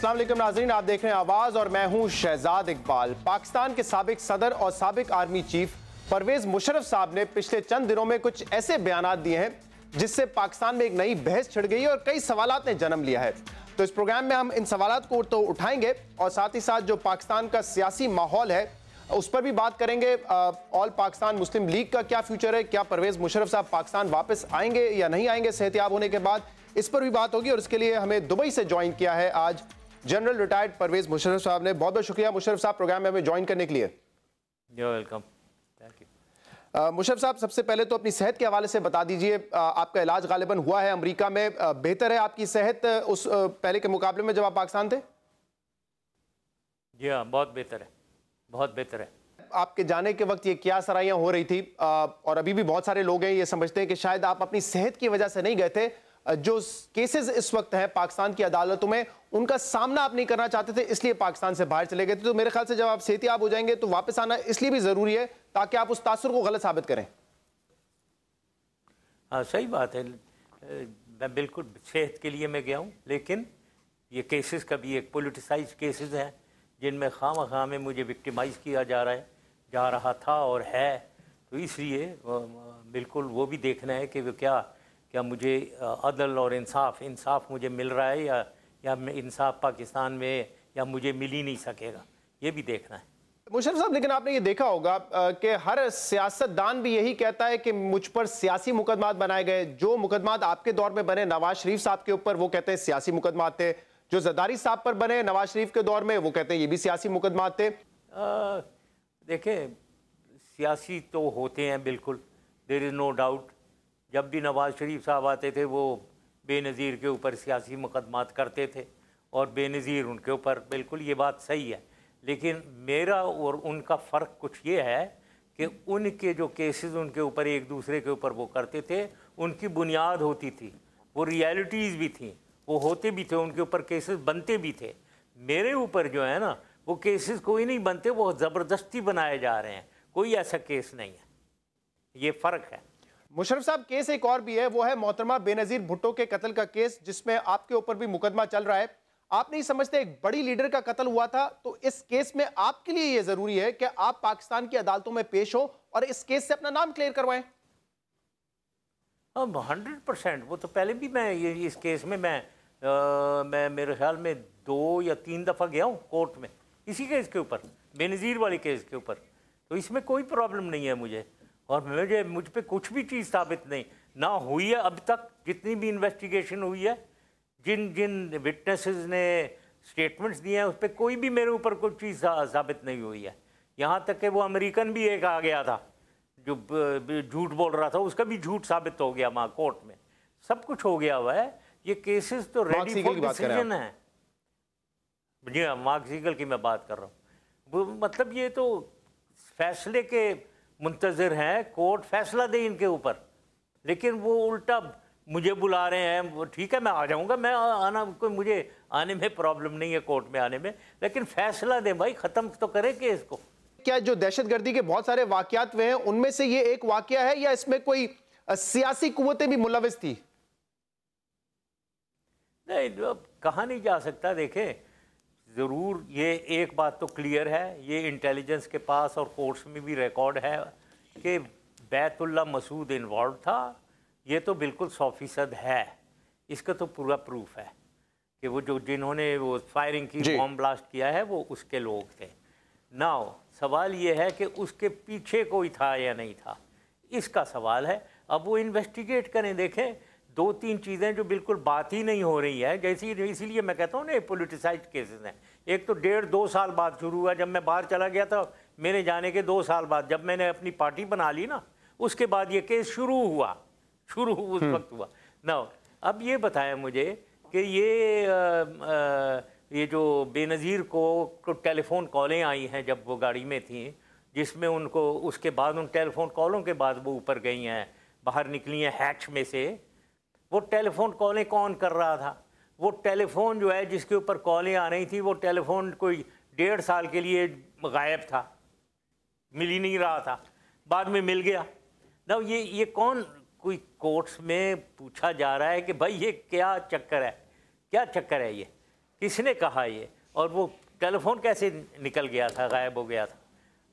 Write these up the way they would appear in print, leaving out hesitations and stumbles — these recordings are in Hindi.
अस्सलाम वालेकुम नाज़रीन, आप देख रहे हैं आवाज़ और मैं हूं शहजाद इकबाल। पाकिस्तान के साबिक सदर और साबिक आर्मी चीफ परवेज मुशर्रफ साहब ने पिछले चंद दिनों में कुछ ऐसे बयानात दिए हैं जिससे पाकिस्तान में एक नई बहस छिड़ गई और कई सवालात ने जन्म लिया है। तो इस प्रोग्राम में हम इन सवालात को तो उठाएंगे और साथ ही साथ जो पाकिस्तान का सियासी माहौल है उस पर भी बात करेंगे। ऑल पाकिस्तान मुस्लिम लीग का क्या फ्यूचर है, क्या परवेज मुशर्रफ साहब पाकिस्तान वापस आएंगे या नहीं आएंगे सेहतियाब होने के बाद, इस पर भी बात होगी। और इसके लिए हमें दुबई से ज्वाइन किया है आज जनरल रिटायर्ड परवेज मुशर्रफ साहब ने। बहुत बहुत शुक्रिया मुशर्रफ साहब प्रोग्राम में हमें ज्वाइन करने के लिए। Welcome, thank you. मुशर्रफ साहब, सबसे पहले तो अपनी सेहत के हवाले से बता दीजिए, आपका इलाज गालिबन हुआ है अमेरिका में, बेहतर है आपकी सेहत उस पहले के मुकाबले में जब आप पाकिस्तान थे? जी हाँ, बहुत बेहतर है, बहुत बेहतर है। आपके जाने के वक्त ये क्या सराहियां हो रही थी और अभी भी बहुत सारे लोग हैं ये समझते हैं कि शायद आप अपनी सेहत की वजह से नहीं गए थे, जो केसेस इस वक्त हैं पाकिस्तान की अदालतों में उनका सामना आप नहीं करना चाहते थे इसलिए पाकिस्तान से बाहर चले गए थे। तो मेरे ख्याल से जब आप सेहतियाब हो जाएंगे तो वापस आना इसलिए भी जरूरी है ताकि आप उस तासुर को गलत साबित करें। हाँ, सही बात है। मैं बिल्कुल सेहत के लिए मैं गया हूँ, लेकिन ये केसेस का भी एक पोलिटिसाइज केसेस हैं जिनमें खामखा में मुझे विक्टिमाइज किया जा रहा था और है। तो इसलिए बिल्कुल वो भी देखना है कि वो क्या मुझे अदल और इंसाफ मुझे मिल रहा है या इंसाफ पाकिस्तान में या मुझे मिल ही नहीं सकेगा, ये भी देखना है। मुशर्रफ साहब, लेकिन आपने ये देखा होगा कि हर सियासतदान भी यही कहता है कि मुझ पर सियासी मुकदमात बनाए गए। जो मुकदमात आपके दौर में बने नवाज शरीफ साहब के ऊपर, वो कहते हैं सियासी मुकदमात थे। जो जरदारी साहब पर बने नवाज शरीफ के दौर में, वो कहते हैं ये भी सियासी मुकदमात थे। देखें, सियासी तो होते हैं बिल्कुल, देयर इज़ नो डाउट। जब भी नवाज शरीफ साहब आते थे वो बेनज़ीर के ऊपर सियासी मुकदमात करते थे और बेनज़ीर उनके ऊपर, बिल्कुल ये बात सही है। लेकिन मेरा और उनका फ़र्क कुछ ये है कि उनके जो केसेस उनके ऊपर एक दूसरे के ऊपर वो करते थे, उनकी बुनियाद होती थी, वो रियलिटीज़ भी थी, वो होते भी थे, उनके ऊपर केसेस बनते भी थे। मेरे ऊपर जो है ना वो केसेस कोई नहीं बनते, वो ज़बरदस्ती बनाए जा रहे हैं, कोई ऐसा केस नहीं है, ये फ़र्क है। मुशर्रफ साहब, केस एक और भी है, वो है मोहतरमा बेनज़ीर भुट्टो के कत्ल का केस, जिसमें आपके ऊपर भी मुकदमा चल रहा है। आप नहीं समझते एक बड़ी लीडर का कत्ल हुआ था, तो इस केस में आपके लिए यह जरूरी है कि आप पाकिस्तान की अदालतों में पेश हो और इस केस से अपना नाम क्लियर करवाएं? 100%। वो तो पहले भी मैं इस केस में मैं मेरे ख्याल में 2 या 3 दफ़ा गया हूँ कोर्ट में इसी केस के ऊपर, बेनज़ीर वाले केस के ऊपर। तो इसमें कोई प्रॉब्लम नहीं है मुझे, और मुझ पे कुछ भी चीज़ साबित नहीं ना हुई है अब तक। जितनी भी इन्वेस्टिगेशन हुई है, जिन विटनेसेस ने स्टेटमेंट्स दिए हैं, उस पर कोई भी मेरे ऊपर कोई चीज़ साबित नहीं हुई है। यहाँ तक कि वो अमेरिकन भी एक आ गया था जो झूठ बोल रहा था, उसका भी झूठ साबित हो गया वहाँ कोर्ट में। सब कुछ हो गया हुआ है। ये केसेस तो रेडी फॉर डिसीजन है। जी हाँ, मार्क सीगल की मैं बात कर रहा हूँ। मतलब ये तो फैसले के मुंतज़िर हैं, कोर्ट फैसला दे इनके ऊपर, लेकिन वो उल्टा मुझे बुला रहे हैं। ठीक है, मैं आ जाऊंगा, मैं आना, कोई मुझे आने में प्रॉब्लम नहीं है कोर्ट में आने में, लेकिन फैसला दें भाई, ख़त्म तो करें केस को। क्या जो दहशतगर्दी के बहुत सारे वाकयात हुए हैं उनमें से ये एक वाकया है या इसमें कोई सियासी कुव्वतें भी मुलविस थी? नहीं, कहा नहीं जा सकता। देखें, ज़रूर ये एक बात तो क्लियर है, ये इंटेलिजेंस के पास और कोर्ट्स में भी रिकॉर्ड है कि बैतुल्ला मसूद इन्वॉल्व था। ये तो बिल्कुल 100% है, इसका तो पूरा प्रूफ है कि वो जिन्होंने वो फायरिंग की, बॉम्ब ब्लास्ट किया है, वो उसके लोग थे। नाउ सवाल ये है कि उसके पीछे कोई था या नहीं था, इसका सवाल है। अब वो इन्वेस्टिगेट करें। देखें, 2-3 चीज़ें जो बिल्कुल बात ही नहीं हो रही है, जैसी, इसीलिए मैं कहता हूँ ना पॉलिटिसाइज्ड केसेस हैं। एक तो 1.5-2 साल बाद शुरू हुआ, जब मैं बाहर चला गया था मेरे जाने के 2 साल बाद, जब मैंने अपनी पार्टी बना ली ना, उसके बाद ये केस शुरू उस वक्त हुआ ना। अब ये बताया मुझे कि ये जो बेनज़ीर को टेलीफोन कॉलें आई हैं जब वो गाड़ी में थी, जिसमें उनको उसके बाद उन टेलीफोन कॉलों के बाद वो ऊपर गई हैं, बाहर निकली हैं हैच में से। वो टेलीफोन कॉलें कौन कर रहा था? वो टेलीफोन जो है जिसके ऊपर कॉलें आ रही थी, वो टेलीफोन कोई 1.5 साल के लिए गायब था, मिल ही नहीं रहा था, बाद में मिल गया ना। ये कौन, कोई कोर्ट्स में पूछा जा रहा है कि भाई ये क्या चक्कर है, क्या चक्कर है किसने कहा ये, और वो टेलीफोन कैसे निकल गया था, गायब हो गया था,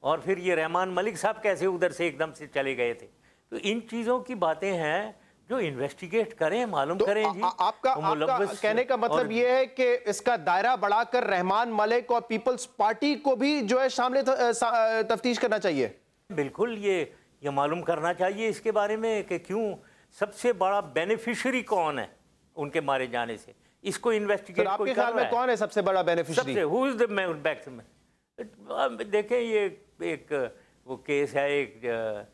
और फिर ये रहमान मलिक साहब कैसे उधर से एकदम से चले गए थे। तो इन चीज़ों की बातें हैं जो इन्वेस्टिगेट करें, मालूम तो करें जी। आपका कहने का मतलब ये है कि इसका दायरा बढ़ाकर रहमान मलिक और पीपल्स पार्टी को भी जो है शामिल तफ्तीश करना चाहिए। बिल्कुल, ये मालूम करना चाहिए इसके बारे में कि क्यों, सबसे बड़ा बेनिफिशियरी कौन है उनके मारे जाने से, इसको इन्वेस्टिगेट आपके ख्याल में कौन है सबसे बड़ा beneficiary? Who is the back में? देखें, ये एक वो केस है, एक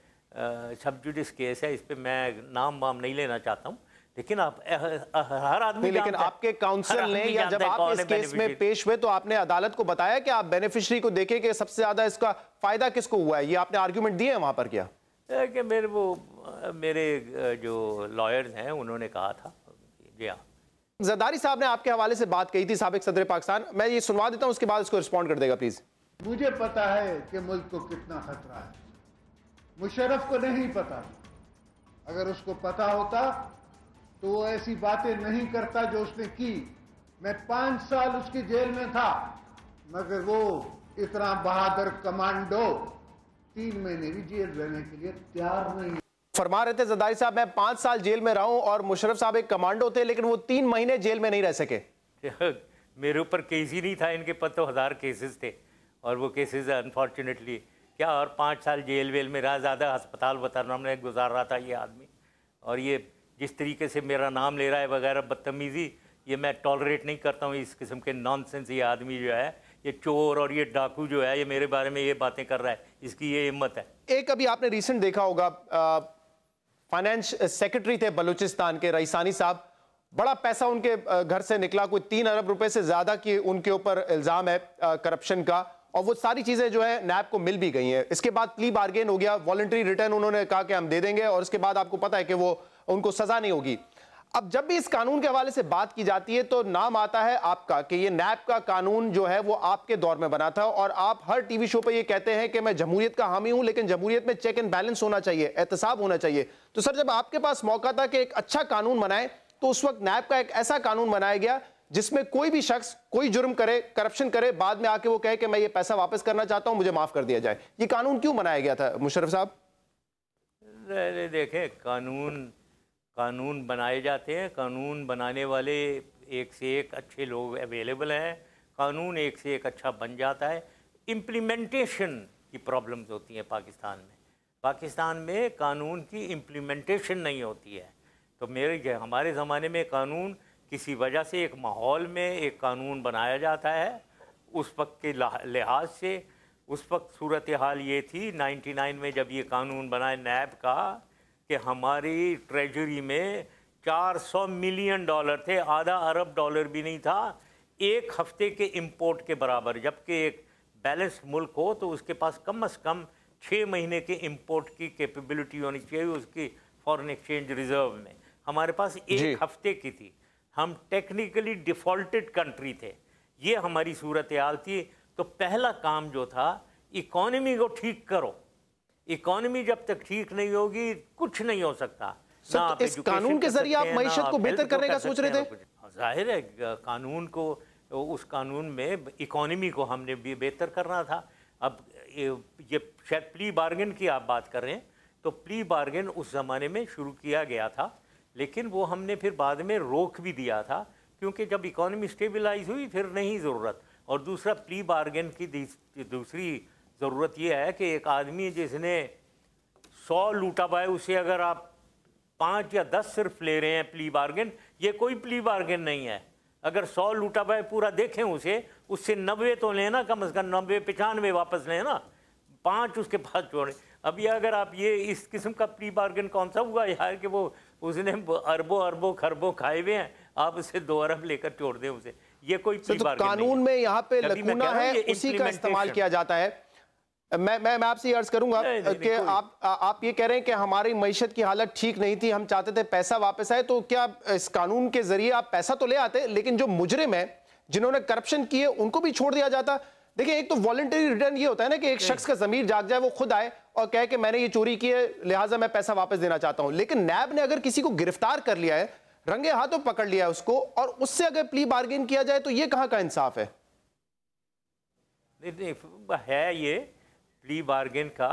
सब जुडिस केस है, इस पे मैं नाम वाम नहीं लेना चाहता हूँ, लेकिन आप हर आदमी, लेकिन आपके काउंसिल ने या जब आप इस केस में पेश हुए तो आपने अदालत को बताया कि आप बेनिफिशियरी को देखें कि सबसे ज्यादा इसका फायदा किसको हुआ है, ये आपने आर्गुमेंट दिए हैं वहां पर? क्या कि मेरे जो लॉयर्स हैं उन्होंने कहा था। जी हाँ, जरदारी साहब ने आपके हवाले से बात कही थी, साबिक सदर पाकिस्तान। मैं ये सुनवा देता हूं, उसके बाद इसको रिस्पॉन्ड कर देगा प्लीज। मुझे पता है कि मुल्क को कितना खतरा है, मुशर्रफ को नहीं पता। अगर उसको पता होता तो वो ऐसी बातें नहीं करता जो उसने की। मैं 5 साल उसकी जेल में था, मगर वो इतना बहादुर कमांडो 3 महीने भी जेल रहने के लिए तैयार नहीं। फरमा रहे थे जरदारी साहब, मैं 5 साल जेल में रहा हूं और मुशर्रफ साहब एक कमांडो थे, लेकिन वो 3 महीने जेल में नहीं रह सके। मेरे ऊपर केस ही नहीं था, इनके पास तो 1000 केसेस थे, और वो केसेस अनफॉर्चुनेटली क्या, और 5 साल जेल वेल में रहा, ज़्यादा अस्पताल बताना में गुजार रहा था ये आदमी। और ये जिस तरीके से मेरा नाम ले रहा है वगैरह, बदतमीज़ी, ये मैं टॉलरेट नहीं करता हूँ इस किस्म के नॉनसेंस। ये आदमी जो है, ये चोर और ये डाकू जो है, ये मेरे बारे में ये बातें कर रहा है, इसकी ये हिम्मत है। एक अभी आपने रिसेंट देखा होगा, फाइनेंस सेक्रेटरी थे बलूचिस्तान के रईसानी साहब, बड़ा पैसा उनके घर से निकला, कोई 3 अरब रुपए से ज्यादा की उनके ऊपर इल्जाम है करप्शन का, और वो सारी चीजें जो है नैब को मिल भी गई हैं। इसके बाद प्ली बार्गेन हो गया, वॉलंटरी रिटर्न उन्होंने कहा कि हम दे देंगे, और उसके बाद आपको पता है कि वो उनको सजा नहीं होगी। अब जब भी इस कानून के हवाले से बात की जाती है तो नाम आता है आपका कि ये नैब का कानून जो है वो आपके दौर में बना था, और आप हर टीवी शो पे ये कहते हैं कि मैं जमहूरियत का हामी हूं, लेकिन जमहूरियत में चेक एंड बैलेंस होना चाहिए, एहतसाब होना चाहिए। तो सर, जब आपके पास मौका था कि एक अच्छा कानून बनाए, तो उस वक्त नैब का एक ऐसा कानून बनाया गया जिसमें कोई भी शख्स कोई जुर्म करे, करप्शन करे, बाद में आके वो कहे कि मैं ये पैसा वापस करना चाहता हूं, मुझे माफ कर दिया जाए। ये कानून क्यों बनाया गया था मुशर्रफ साहब? देखें, कानून बनाए जाते हैं, कानून बनाने वाले एक से एक अच्छे लोग अवेलेबल हैं, कानून एक से एक अच्छा बन जाता है। इम्प्लीमेंटेशन की प्रॉब्लम्स होती हैं पाकिस्तान में कानून की इम्प्लीमेंटेशन नहीं होती है। तो हमारे ज़माने में कानून किसी वजह से एक माहौल में एक कानून बनाया जाता है, उस वक्त के लिहाज से उस वक्त सूरत हाल ये थी 99 में जब ये कानून बना नैब का, कि हमारी ट्रेजरी में $400 मिलियन थे, आधा अरब डॉलर भी नहीं था, 1 हफ्ते के इंपोर्ट के बराबर। जबकि एक बैलेंस मुल्क हो तो उसके पास कम से कम 6 महीने के इंपोर्ट की कैपेबिलिटी होनी चाहिए उसकी फॉरेन एक्सचेंज रिजर्व में। हमारे पास 1 हफ्ते की थी, हम टेक्निकली डिफॉल्टेड कंट्री थे, ये हमारी सूरत हाल थी। तो पहला काम जो था, इकॉनमी को ठीक करो। इकॉनमी जब तक ठीक नहीं होगी कुछ नहीं हो सकता। तो इस कानून के जरिए आप मईशत को बेहतर करने का सोच रहे थे? जाहिर है, कानून को, उस कानून में इकॉनमी को हमने भी बेहतर करना था। अब ये शायद प्ली बार्गेन की आप बात कर रहे हैं, तो प्ली बार्गेन उस ज़माने में शुरू किया गया था, लेकिन वो हमने फिर बाद में रोक भी दिया था, क्योंकि जब इकॉनमी स्टेबलाइज हुई फिर नहीं ज़रूरत। और दूसरा, प्ली बार्गेन की दूसरी ज़रूरत ये है कि एक आदमी जिसने 100 लूटा पाए, उसे अगर आप 5 या 10 सिर्फ ले रहे हैं प्ली बार्गेन, ये कोई प्ली बार्गेन नहीं है। अगर 100 लूटा पाए पूरा देखें उससे 90 तो लेना, कम से कम 90-95 वापस लेना, 5 उसके पास छोड़े। अब ये अगर आप ये इस किस्म का प्री बार्गेन कौन सा हुआ यार कि वो उसने अरबों खरबों खाए हुए हैं, आप उसे 2 अरब लेकर छोड़ दें उसे, ये कोई प्री बार्गेन नहीं है। कानून में यहाँ पे लकूना है, उसी का इस्तेमाल किया जाता है। मैं आपसे अर्ज करूंगा कि आप ये कह रहे हैं कि हमारी मईशत की हालत ठीक नहीं थी, हम चाहते थे पैसा वापस आए, तो क्या इस कानून के जरिए आप पैसा तो ले आते, लेकिन जो मुजरिम है जिन्होंने करप्शन किए उनको भी छोड़ दिया जाता? देखिए, एक तो वॉलंटरी रिटर्न ये होता है ना कि एक शख्स का जमीर जाग जाए, वो खुद आए और कहे कि मैंने ये चोरी की है, लिहाजा मैं पैसा वापस देना चाहता हूं। लेकिन नैब ने अगर किसी को गिरफ्तार कर लिया है, रंगे हाथों पकड़ लिया है उसको, और उससे अगर प्ली बार्गेन किया जाए तो ये कहां का इंसाफ है? है ये प्ली बार्गेन का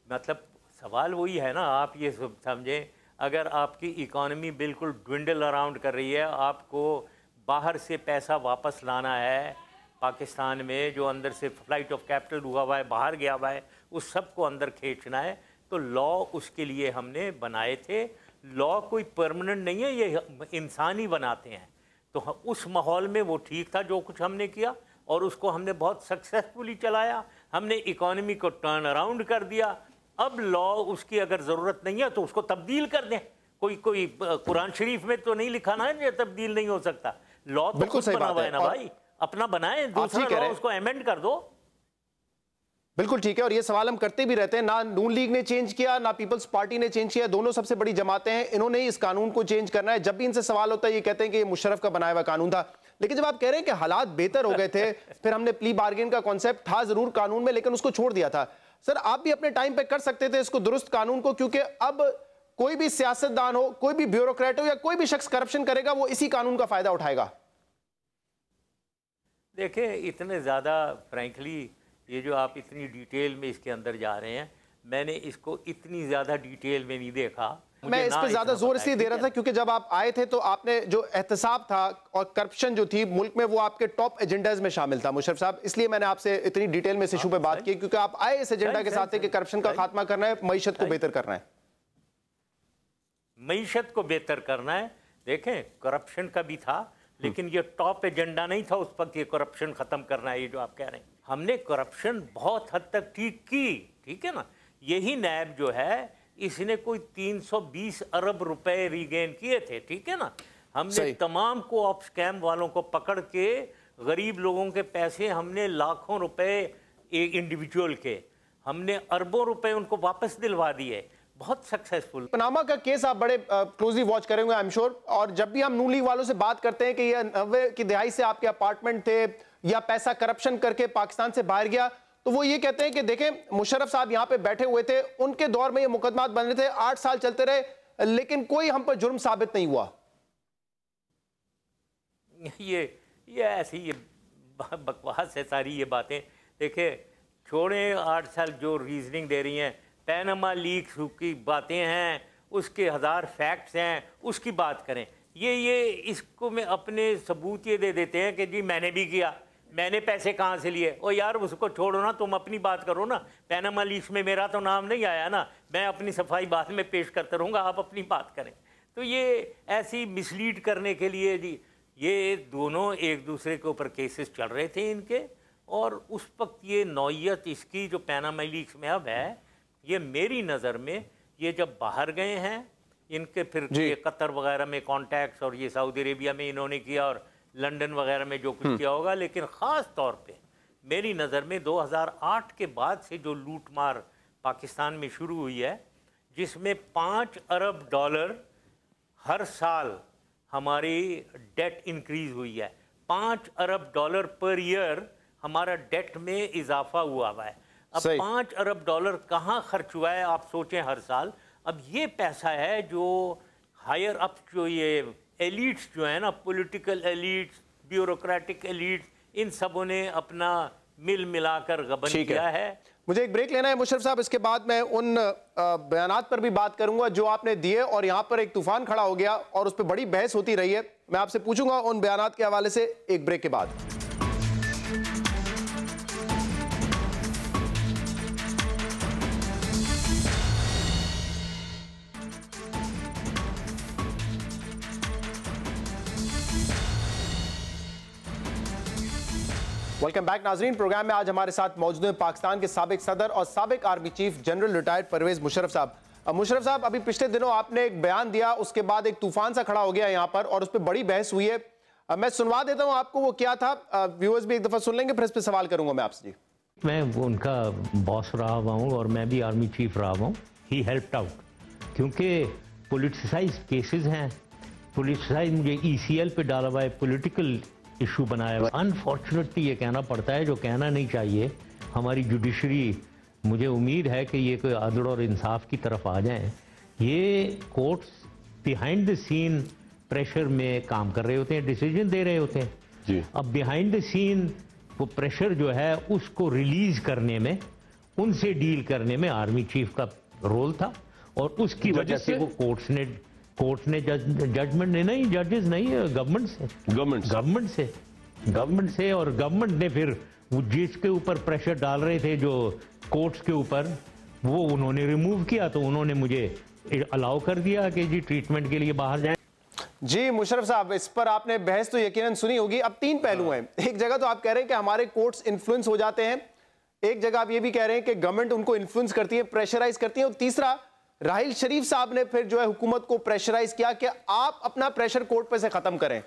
मतलब सवाल वही है ना, आप ये समझें, अगर आपकी इकोनॉमी बिल्कुल ड्विंडल अराउंड कर रही है, आपको बाहर से पैसा वापस लाना है पाकिस्तान में, जो अंदर से फ्लाइट ऑफ कैपिटल हुआ हुआ है, बाहर गया हुआ है, उस सब को अंदर खींचना है, तो लॉ उसके लिए हमने बनाए थे। लॉ कोई परमानेंट नहीं है, ये इंसान ही बनाते हैं। तो उस माहौल में वो ठीक था जो कुछ हमने किया, और उसको हमने बहुत सक्सेसफुली चलाया। हमने इकोनॉमी को टर्न अराउंड कर दिया। अब लॉ उसकी अगर ज़रूरत नहीं है तो उसको तब्दील कर दें। कोई कुरान शरीफ में तो नहीं लिखा ना ये तब्दील नहीं हो सकता। लॉ तो खुद बना हुआ है ना भाई, अपना बनाए, दूसरा लॉ उसको अमेंड कर दो। बिल्कुल ठीक है, और ये सवाल हम करते भी रहते हैं। ना नून लीग ने चेंज किया, ना पीपल्स पार्टी ने चेंज किया, दोनों सबसे बड़ी जमातें हैं, इन्होंने ही इस कानून को चेंज करना है। जब भी इनसे सवाल होता है ये कहते हैं कि ये मुशर्रफ का बनाया हुआ कानून था। लेकिन जब आप कह रहे हैं कि हालात बेहतर हो गए थे, फिर हमने प्ली बार्गेन का कॉन्सेप्ट था जरूर कानून में, लेकिन उसको छोड़ दिया था। सर, आप भी अपने टाइम पे कर सकते थे इसको दुरुस्त कानून को, क्योंकि अब कोई भी सियासतदान हो, कोई भी ब्यूरोक्रेट हो, या कोई भी शख्स करप्शन करेगा, वो इसी कानून का फायदा उठाएगा। देखिए, इतने ज़्यादा फ्रैंकली ये जो आप इतनी डिटेल में इसके अंदर जा रहे हैं, मैंने इसको इतनी ज़्यादा डिटेल में नहीं देखा। मैं इस पे ज्यादा जोर इसलिए दे रहा था क्योंकि जब आप आए थे तो आपने जो एहतसाब था और करप्शन जो थी मुल्क में, वो आपके टॉप एजेंडाज में शामिल था मुशर्रफ साहब। इसलिए मैंने आपसे इतनी डिटेल में इस इशू पे बात की, क्योंकि आप आए इस एजेंडा के साथ कि करप्शन का खात्मा करना है, मईशत को बेहतर करना है। मईशत को बेहतर करना है। देखें, करप्शन का भी था, लेकिन ये टॉप एजेंडा नहीं था उस वक्त, ये करप्शन खत्म करना है, ये जो आप कह रहे हैं। हमने करप्शन बहुत हद तक ठीक की, ठीक है ना। यही नैब जो है, इसने कोई 320 अरब रुपए रीगेन किए थे, ठीक है ना। हमने तमाम को ऑप स्कैम वालों को पकड़ के, गरीब लोगों के पैसे हमने लाखों रुपए एक इंडिविजुअल के, हमने अरबों रुपए उनको वापस दिलवा दिए। बहुत सक्सेसफुल। पनामा का केस आप बड़े क्लोजली वॉच करेंगे आई एम श्योर, और जब भी हम नून लीग वालों से बात करते हैं कि ये 90 की दहाई से आपके अपार्टमेंट थे या पैसा करप्शन करके पाकिस्तान से बाहर गया, तो वो ये कहते हैं कि देखें, मुशर्रफ साहब यहां पे बैठे हुए थे, उनके दौर में ये मुकदमात बन रहे थे, 8 साल चलते रहे, लेकिन कोई हम पर जुर्म साबित नहीं हुआ। ये ऐसी ये बकवास है सारी ये बातें। देखिए, छोड़े 8 साल जो रीजनिंग दे रही हैं, पैनामा लीक्स की बातें हैं, उसके 1000 फैक्ट्स हैं, उसकी बात करें। ये इसको में अपने सबूत ये दे देते हैं कि जी मैंने भी किया, मैंने पैसे कहाँ से लिए। ओ यार, उसको छोड़ो ना, तुम अपनी बात करो ना। पैनामा लीक्स में मेरा तो नाम नहीं आया ना, मैं अपनी सफाई बाद में पेश करता रहूँगा, आप अपनी बात करें। तो ये ऐसी मिसलीड करने के लिए जी, ये दोनों एक दूसरे के ऊपर केसेस चल रहे थे इनके, और उस वक्त ये नौयत इसकी जो पैनामा लीक्स में अब है, ये मेरी नज़र में ये जब बाहर गए हैं इनके, फिर ये कतर वगैरह में कॉन्टैक्ट्स, और ये सऊदी अरेबिया में इन्होंने किया, और लंदन वगैरह में जो कुछ किया होगा। लेकिन ख़ास तौर पे मेरी नज़र में 2008 के बाद से जो लूट मार पाकिस्तान में शुरू हुई है, जिसमें $5 अरब हर साल हमारी डेट इंक्रीज़ हुई है। $5 अरब पर ईयर हमारा डेट में इजाफा हुआ है। अब $5 अरब कहाँ खर्च हुआ है आप सोचें हर साल। अब ये पैसा है जो हायर अप, जो ये एलिट्स जो है ना, पॉलिटिकल एलिट्स, ब्यूरोक्रेटिक एलिट्स, इन सबों ने अपना मिल मिलाकर गबन किया है। मुझे एक ब्रेक लेना है मुशर्रफ साहब, इसके बाद मैं उन बयानात पर भी बात करूंगा जो आपने दिए, और यहां पर एक तूफान खड़ा हो गया और उस पर बड़ी बहस होती रही है। मैं आपसे पूछूंगा उन बयानात के हवाले से एक ब्रेक के बाद। वेलकम बैक नाजरीन। प्रोग्राम में आज हमारे साथ मौजूद हैं पाकिस्तान के साबिक सदर और साबिक army chief general retired Parvez Musharraf साहब। मुशर्रफ साहब, अभी पिछले दिनों आपने एक बयान दिया, उसके बाद एक तूफान सा खड़ा हो गया यहाँ पर और उस पर बड़ी बहस हुई है। मैं सुनवा देता हूँ आपको वो क्या था, व्यूअर्स भी एक दफा सुन लेंगे, फिर इस पर सवाल करूंगा मैं आपसे। जी, मैं उनका बॉस रहा हुआ हूँ और मैं भी आर्मी चीफ रहा हुआ हूँ। ही हेल्प्ड आउट, क्योंकि पोलिटिसाइज केसेस हैं, पोलिटिसाइज मुझे ECL पे डाला हुआ है, पॉलिटिकल इशू बनाया हुआ। अनफॉर्चुनेटली ये कहना पड़ता है जो कहना नहीं चाहिए। हमारी जुडिशरी, मुझे उम्मीद है कि ये कोई अदल और इंसाफ की तरफ आ जाए। ये courts behind the scene pressure में काम कर रहे होते हैं, डिसीजन दे रहे होते हैं जी। अब बिहाइंड द सीन वो प्रेशर जो है उसको रिलीज करने में, उनसे डील करने में आर्मी चीफ का रोल था और उसकी वजह से वो कोर्ट ने जजमेंट ने नहीं, जजेस नहीं, गवर्नमेंट से और गवर्नमेंट ने फिर वो जिसके ऊपर प्रेशर डाल रहे थे जो कोर्ट्स के ऊपर, वो उन्होंने रिमूव किया, तो उन्होंने मुझे अलाउ कर दिया कि जी ट्रीटमेंट के लिए बाहर जाएं। जी मुशर्रफ साहब, इस पर आपने बहस तो यकीनन सुनी होगी। अब तीन पहलू हैं। एक जगह तो आप कह रहे हैं कि हमारे कोर्ट्स इन्फ्लुएंस हो जाते हैं, एक जगह आप ये भी कह रहे हैं कि गवर्नमेंट उनको इन्फ्लुएंस करती है, प्रेशराइज करती है, और तीसरा राहिल शरीफ साहब ने फिर जो है हुकूमत को प्रेशराइज किया कि आप अपना प्रेशर कोर्ट पे से खत्म करें।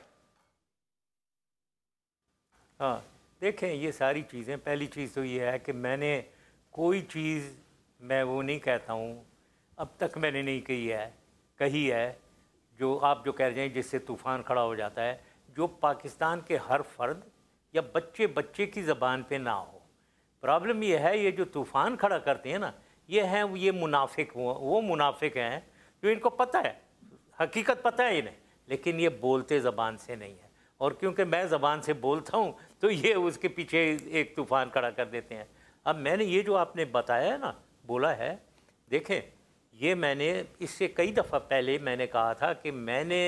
हाँ देखें, ये सारी चीज़ें, पहली चीज़ तो ये है कि मैंने कोई चीज़, मैं वो नहीं कहता हूँ, अब तक मैंने नहीं कही है जो आप जो कह रहे हैं जिससे तूफ़ान खड़ा हो जाता है, जो पाकिस्तान के हर फर्द या बच्चे की ज़बान पे ना हो। प्रॉब्लम ये है, ये जो तूफ़ान खड़ा करते हैं ना, ये मुनाफिक, वो मुनाफिक हैं जो इनको पता है, हकीकत पता है इन्हें, लेकिन ये बोलते ज़बान से नहीं है। और क्योंकि मैं ज़बान से बोलता हूँ तो ये उसके पीछे एक तूफ़ान खड़ा कर देते हैं। अब मैंने ये जो आपने बताया है ना, बोला है, देखें ये मैंने इससे कई दफ़ा पहले मैंने कहा था कि मैंने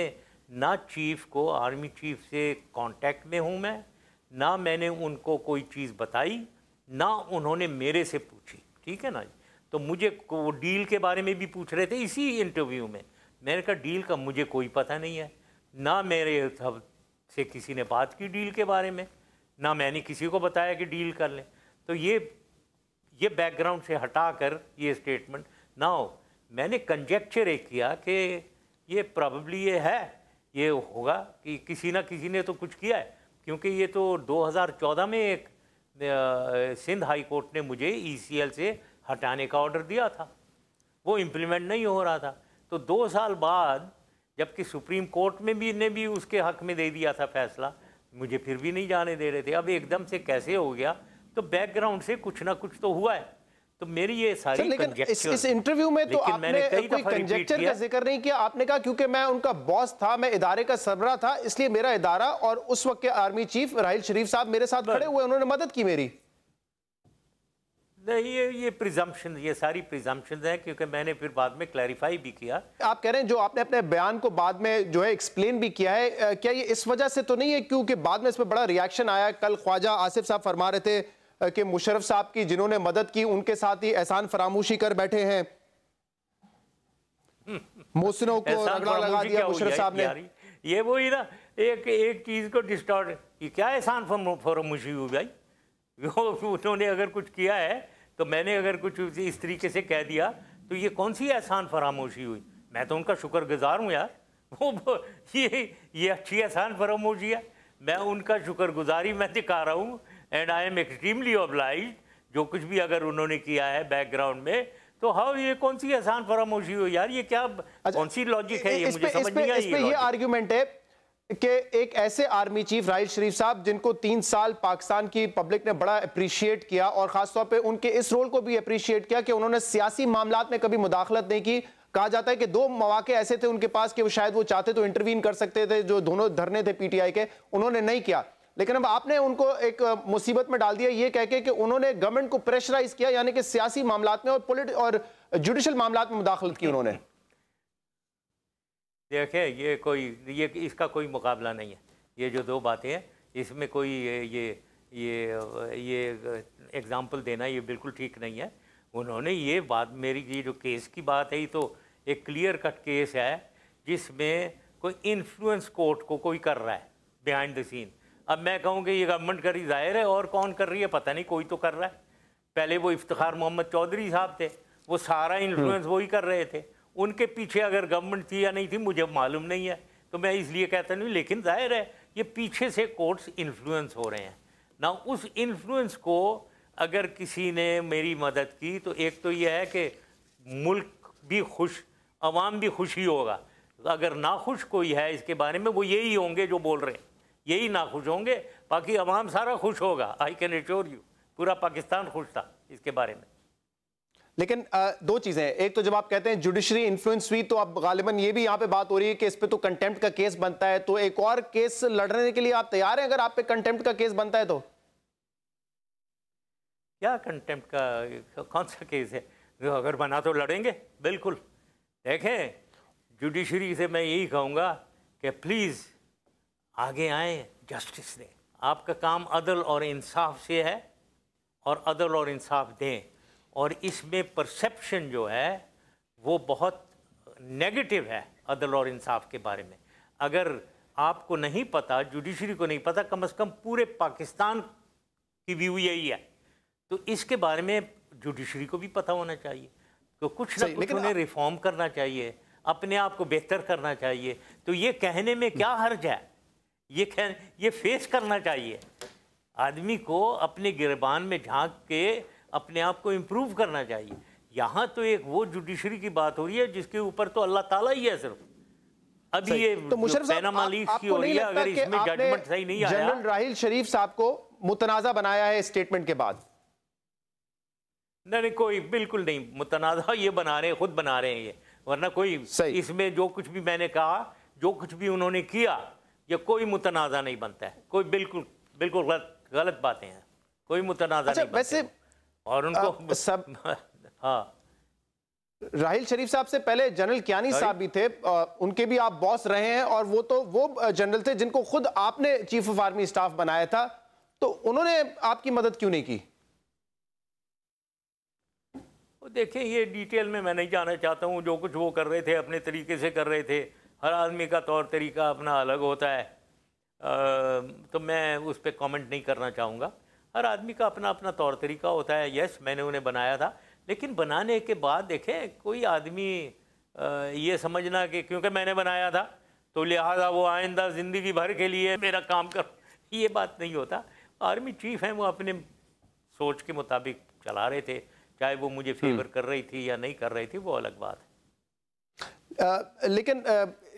ना चीफ़ को, आर्मी चीफ़ से कांटेक्ट में हूँ मैं, ना मैंने उनको कोई चीज़ बताई, ना उन्होंने मेरे से पूछी, ठीक है ना। तो मुझे वो डील के बारे में भी पूछ रहे थे इसी इंटरव्यू में, मैंने कहा डील का मुझे कोई पता नहीं है, ना मेरे से किसी ने बात की डील के बारे में, ना मैंने किसी को बताया कि डील कर लें। तो ये बैकग्राउंड से हटाकर ये स्टेटमेंट ना हो, मैंने कंजेक्चर एक किया कि ये प्रॉबेबली ये होगा कि किसी ना किसी ने तो कुछ किया है, क्योंकि ये तो 2014 में एक सिंध हाई कोर्ट ने मुझे ECL से हटाने का ऑर्डर दिया था, वो इम्प्लीमेंट नहीं हो रहा था। तो 2 साल बाद जबकि सुप्रीम कोर्ट में भी ने भी उसके हक में दे दिया था फैसला, मुझे फिर भी नहीं जाने दे रहे थे। अब एकदम से कैसे हो गया, तो बैकग्राउंड से कुछ ना कुछ तो हुआ है। तो मेरी ये सारी लेकिन इस इंटरव्यू में तो आपने कोई कंजेक्चर का जिक्र नहीं किया। आपने कहा क्योंकि मैं उनका बॉस था, मैं इदारे का सरबराह था, इसलिए मेरा इदारा और उस वक्त के आर्मी चीफ राहिल शरीफ साहब मेरे साथ खड़े हुए, उन्होंने मदद की मेरी। नहीं, ये प्रिजम्पशन, ये सारी प्रिजम्पशंस हैं, क्योंकि मैंने फिर बाद में क्लैरिफाई भी किया। आप कह रहे हैं जो आपने अपने बयान को बाद में जो है एक्सप्लेन भी किया है, क्या ये इस वजह से तो नहीं है क्योंकि बाद में इस पर बड़ा रिएक्शन आया? कल ख्वाजा आसिफ साहब फरमा रहे थे कि मुशर्रफ साहब की जिन्होंने मदद की उनके साथ ही एहसान फरामोशी कर बैठे हैं, मोहसिनों को रगड़ा लगा दिया मुशर्रफ साहब ने। ये वो ही ना, एक चीज को डिस्टॉर्ट, क्या एहसान फरामोशी हुई भाई? उन्होंने अगर कुछ किया है तो मैंने अगर कुछ इस तरीके से कह दिया तो ये कौन सी एहसान फरामोशी हुई? मैं तो उनका शुक्रगुजार हूँ यार, ये अच्छी एहसान फरामोशी है, मैं उनका शुक्रगुजारी मैं दिखा रहा हूँ। And I am extremely obliged, जो कुछ भी अगर उन्होंने किया है बैकग्राउंड में, तो हाँ ये कौन सी एहसान फरामोशी हुई यार? ये क्या कौन सी लॉजिक है? ये मुझे समझ नहीं आई। ये आर्ग्यूमेंट है कि एक ऐसे आर्मी चीफ राहिल शरीफ साहब जिनको 3 साल पाकिस्तान की पब्लिक ने बड़ा अप्रिशिएट किया और खासतौर पे उनके इस रोल को भी अप्रिशिएट किया कि उन्होंने सियासी मामलात में कभी मुदाखलत नहीं की। कहा जाता है कि 2 मौके ऐसे थे उनके पास कि वो शायद वो चाहते तो इंटरवीन कर सकते थे, जो दोनों धरने थे PTI के, उन्होंने नहीं किया। लेकिन अब आपने उनको एक मुसीबत में डाल दिया ये कह के कि उन्होंने गवर्नमेंट को प्रेशराइज किया, यानी कि सियासी मामलात में और जुडिशल मामलात में मुदाखलत की उन्होंने। देखिए ये इसका कोई मुकाबला नहीं है। ये जो 2 बातें हैं इसमें कोई ये एग्जाम्पल देना ये बिल्कुल ठीक नहीं है। उन्होंने ये बात, मेरी ये जो केस की बात है, ये तो एक क्लियर कट केस है जिसमें कोई इन्फ्लुएंस कोर्ट को कोई कर रहा है बिहाइंड द सीन। अब मैं कहूँ कि ये गवर्नमेंट कर रही, जाहिर है, और कौन कर रही है पता नहीं, कोई तो कर रहा है। पहले वो इफ्तिखार मोहम्मद चौधरी साहब थे, वो सारा इन्फ्लुएंस वही कर रहे थे। उनके पीछे अगर गवर्नमेंट थी या नहीं थी मुझे मालूम नहीं है, तो मैं इसलिए कहता नहीं। लेकिन जाहिर है ये पीछे से कोर्ट्स इन्फ्लुएंस हो रहे हैं ना। उस इन्फ्लुएंस को अगर किसी ने मेरी मदद की तो एक तो ये है कि मुल्क भी खुश, अवाम भी खुश ही होगा। अगर नाखुश कोई है इसके बारे में, वो यही होंगे जो बोल रहे हैं, यही नाखुश होंगे, बाकी अवाम सारा खुश होगा। आई कैन एश्योर यू, पूरा पाकिस्तान खुश था इसके बारे में। लेकिन दो चीजें हैं। एक तो जब आप कहते हैं जुडिशरी इन्फ्लुएंस हुई, तो अब गालिबन ये भी यहां पे बात हो रही है कि इस पे तो कंटेम्प्ट का केस बनता है, तो एक और केस लड़ने के लिए आप तैयार हैं अगर आप पे कंटेम्प्ट का केस बनता है तो? क्या कंटेम्प्ट का कौन सा केस है? जो अगर बना तो लड़ेंगे, बिल्कुल। देखें, जुडिशरी से मैं यही कहूँगा कि प्लीज़ आगे आए, जस्टिस दें। आपका काम अदल और इंसाफ से है और अदल और इंसाफ दें। और इसमें परसेप्शन जो है वो बहुत नेगेटिव है अदल और इंसाफ के बारे में। अगर आपको नहीं पता, जुडिशरी को नहीं पता, कम से कम पूरे पाकिस्तान की व्यू यही है, तो इसके बारे में जुडिशरी को भी पता होना चाहिए। तो कुछ ना कुछ उन्हें रिफॉर्म करना चाहिए, अपने आप को बेहतर करना चाहिए। तो ये कहने में क्या हर्ज है? ये फेस करना चाहिए। आदमी को अपने गिरबान में झांक के अपने आप को इम्प्रूव करना चाहिए। यहाँ तो एक वो जुडिशरी की बात हो रही है जिसके ऊपर तो अल्लाह ताला ही है सिर्फ। अभी ये तो मुशर्रफ साहब, की हो रही है, अगर इसमें जजमेंट सही नहीं आया। जनरल राहिल शरीफ साहब को मुतनाज़ा बनाया है स्टेटमेंट के बाद? नहीं, कोई बिल्कुल नहीं मुतनाज़ा। ये बना रहे हैं, खुद बना रहे हैं ये, वरना कोई इसमें जो कुछ भी मैंने कहा, जो कुछ भी उन्होंने किया, ये कोई मुतनाज़ा नहीं बनता है। कोई बिल्कुल गलत बातें हैं, कोई मुतनाज़ा नहीं वैसे और उनको सब हाँ, राहिल शरीफ साहब से पहले जनरल कियानी साहब भी थे, उनके भी आप बॉस रहे हैं, और वो जनरल थे जिनको खुद आपने चीफ ऑफ आर्मी स्टाफ बनाया था, तो उन्होंने आपकी मदद क्यों नहीं की? देखिए, ये डिटेल में मैं नहीं जाना चाहता हूँ। जो कुछ वो कर रहे थे अपने तरीके से कर रहे थे। हर आदमी का तौर तरीका अपना अलग होता है, तो मैं उस पर कमेंट नहीं करना चाहूँगा। हर आदमी का अपना अपना तौर तरीका होता है। यस, मैंने उन्हें बनाया था, लेकिन बनाने के बाद देखें, कोई आदमी ये समझना कि क्योंकि मैंने बनाया था तो लिहाजा वो आइंदा ज़िंदगी भर के लिए मेरा काम कर, ये बात नहीं होता। आर्मी चीफ हैं, वो अपने सोच के मुताबिक चला रहे थे। चाहे वो मुझे फेवर कर रही थी या नहीं कर रही थी, वो अलग बात है। लेकिन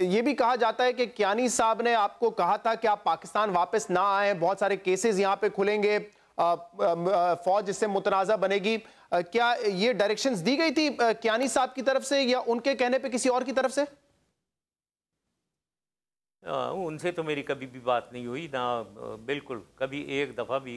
ये भी कहा जाता है कि कियानी साहब ने आपको कहा था कि आप पाकिस्तान वापस ना आए, बहुत सारे केसेस यहाँ पे खुलेंगे, फौज इससे मुतनाज़ा बनेगी। क्या ये डायरेक्शंस दी गई थी कियानी साहब की तरफ से, या उनके कहने पे किसी और की तरफ से? उनसे तो मेरी कभी भी बात नहीं हुई ना, बिल्कुल कभी एक दफ़ा भी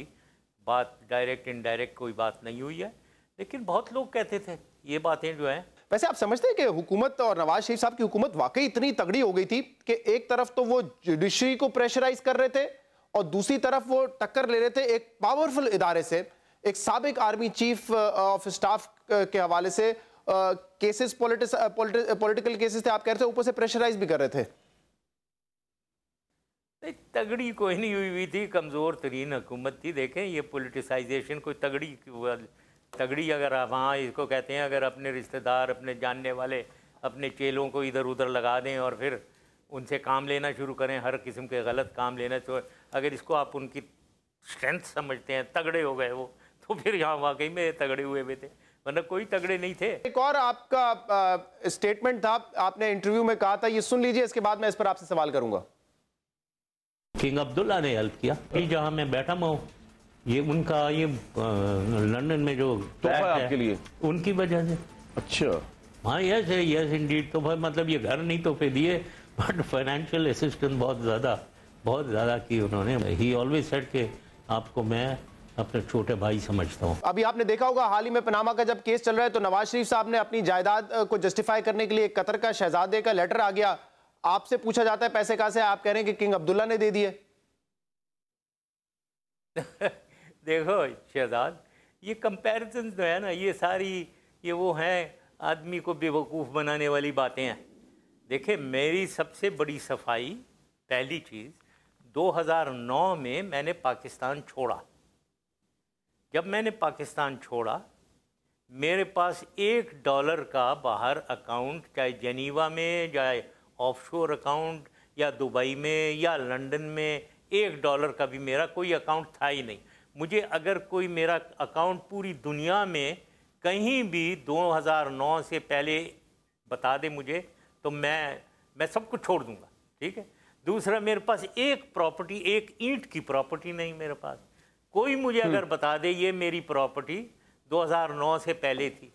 बात डायरेक्ट इनडायरेक्ट कोई बात नहीं हुई है। लेकिन बहुत लोग कहते थे ये बातें जो हैं। वैसे आप समझते हैं कि हुकूमत और नवाज शरीफ साहब की हुकूमत वाकई इतनी तगड़ी हो गई थी कि एक तरफ तो वो जुडिशरी को प्रेशराइज कर रहे थे और दूसरी तरफ वो टक्कर ले रहे थे एक पावरफुल इदारे से, एक साबिक आर्मी चीफ ऑफ स्टाफ के हवाले से केसेस, पॉलिटिकल केसेस थे, आप कह रहे थे, ऊपर से प्रेशराइज भी कर रहे थे। तगड़ी कोई नहीं हुई थी, कमज़ोर तरीन हुकूमत थी। देखें, ये पोलिटिसाइजेशन कोई तगड़ी अगर आप वहाँ इसको कहते हैं, अगर अपने रिश्तेदार, अपने जानने वाले, अपने चेलों को इधर उधर लगा दें और फिर उनसे काम लेना शुरू करें, हर किस्म के गलत काम लेना, तो अगर इसको आप उनकी स्ट्रेंथ समझते हैं, तगड़े हो गए वो, तो फिर यहाँ वाकई में तगड़े हुए भी थे, वरना कोई तगड़े नहीं थे। एक और आपका स्टेटमेंट था, आपने इंटरव्यू में कहा था, ये सुन लीजिए, इसके बाद मैं इस पर आपसे सवाल करूंगा। किंग अब्दुल्ला ने हेल्प किया, जहाँ मैं बैठा हूँ, ये उनका ये लंदन में जो तोहफा है आपके लिए, उनकी वजह से। अच्छा, हाँ, यस इंडीड। तो मतलब ये घर नहीं तोहफे दिए, बट फाइनेंशियल असिस्टेंस बहुत ज़्यादा की उन्होंने। ही ऑलवेज सेड कि आपको मैं अपने छोटे भाई समझता हूँ। अभी आपने देखा होगा, हाल ही में पनामा का जब केस चल रहा है, तो नवाज शरीफ साहब ने अपनी जायदाद को जस्टिफाई करने के लिए कतर का शहजादे का लेटर आ गया, आपसे पूछा जाता है पैसे कहां से, आप कह रहे हैं कि किंग अब्दुल्ला ने दे दिए। देखो शहजाद, ये कंपैरिजन जो है ना, ये सारी ये वो हैं आदमी को बेवकूफ़ बनाने वाली बातें हैं। देखिए, मेरी सबसे बड़ी सफाई, पहली चीज़, 2009 में मैंने पाकिस्तान छोड़ा। जब मैंने पाकिस्तान छोड़ा, मेरे पास $1 का बाहर अकाउंट, चाहे जेनीवा में, चाहे ऑफशोर अकाउंट, या दुबई में, या लंदन में, $1 का भी मेरा कोई अकाउंट था ही नहीं। मुझे अगर कोई मेरा अकाउंट पूरी दुनिया में कहीं भी 2009 से पहले बता दे मुझे, तो मैं सब कुछ छोड़ दूंगा, ठीक है। दूसरा, मेरे पास एक प्रॉपर्टी, एक ईंट की प्रॉपर्टी नहीं मेरे पास। कोई मुझे अगर बता दे ये मेरी प्रॉपर्टी 2009 से पहले थी,